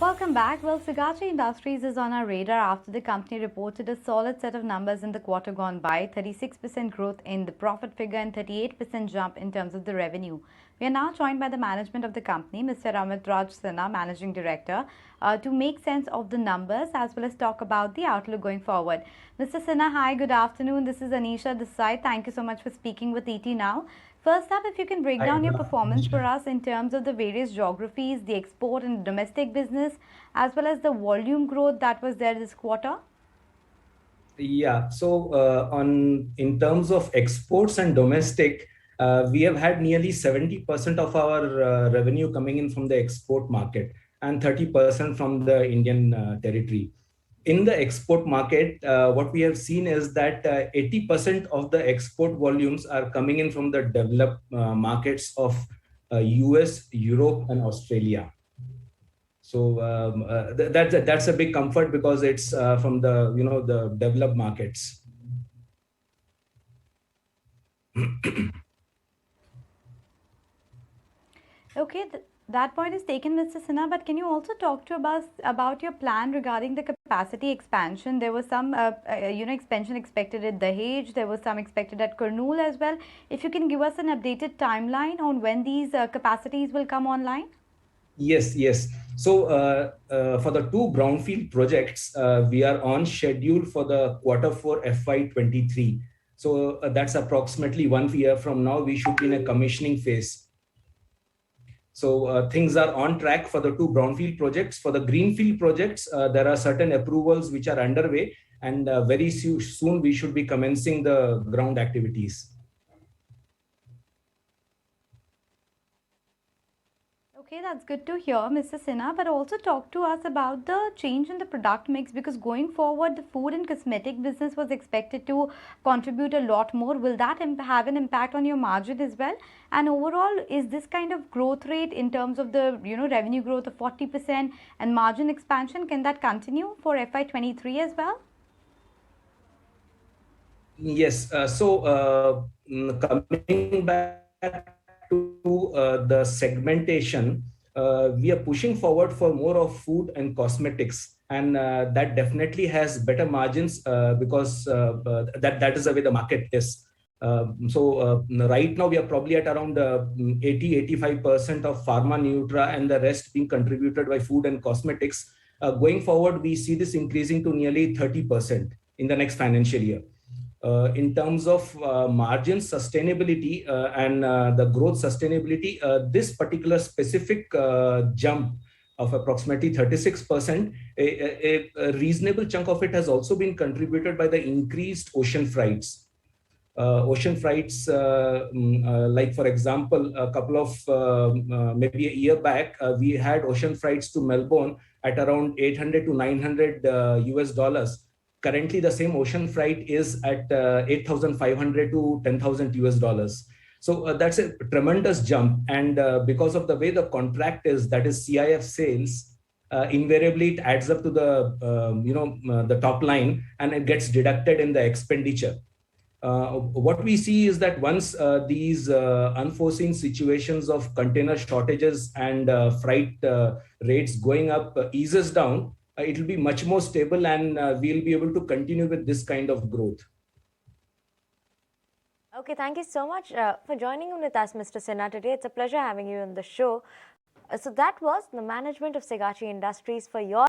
Welcome back. Well, Sigachi Industries is on our radar after the company reported a solid set of numbers in the quarter gone by, 36% growth in the profit figure and 38% jump in terms of the revenue. We are now joined by the management of the company, Mr. Amit Raj Sinha, Managing Director, to make sense of the numbers as well as talk about the outlook going forward. Mr. Sinha, hi, good afternoon. This is Anisha this side. Thank you so much for speaking with ET now. First up, if you can break Hi, down your good performance for afternoon. us in terms of the various geographies, the export and domestic business, as well as the volume growth that was there this quarter. Yeah, so on in terms of exports and domestic, we have had nearly 70% of our revenue coming in from the export market and 30% from the Indian territory. In the export market, what we have seen is that 80% of the export volumes are coming in from the developed markets of US, Europe, and Australia. So that's a big comfort because it's from the the developed markets. Okay, that point is taken, Mr. Sinha, but can you also talk to us about your plan regarding the capacity expansion? There was some, expansion expected at Dahej. There was some expected at Kurnool as well. If you can give us an updated timeline on when these capacities will come online. Yes, yes. So for the two brownfield projects, we are on schedule for the Q4 FY23. So that's approximately 1 year from now. We should be in a commissioning phase. So things are on track for the two brownfield projects. For the greenfield projects, there are certain approvals which are underway, and very soon we should be commencing the ground activities. Okay, that's good to hear, Mr. Sinha, but also talk to us about the change in the product mix because going forward, the food and cosmetic business was expected to contribute a lot more. Will that have an impact on your margin as well? And overall, is this kind of growth rate in terms of the revenue growth of 40% and margin expansion, can that continue for FY23 as well? Yes. Coming back to the segmentation, we are pushing forward for more of food and cosmetics, and that definitely has better margins because that is the way the market is. Right now we are probably at around 80-85% of pharma nutra and the rest being contributed by food and cosmetics. Going forward, we see this increasing to nearly 30% in the next financial year. In terms of margin sustainability and the growth sustainability, this particular specific jump of approximately 36%, a reasonable chunk of it has also been contributed by the increased ocean freights. Ocean freights, like for example, a couple of maybe a year back, we had ocean freights to Melbourne at around 800 to 900 US dollars. Currently, the same ocean freight is at 8,500 to 10,000 US dollars. So that's a tremendous jump. And because of the way the contract is, that is CIF sales, invariably it adds up to the top line and it gets deducted in the expenditure. What we see is that once these unforeseen situations of container shortages and freight rates going up eases down, it will be much more stable and we'll be able to continue with this kind of growth. Okay, thank you so much for joining with us, Mr. Sinha, today. It's a pleasure having you on the show. So that was the management of Sigachi Industries for your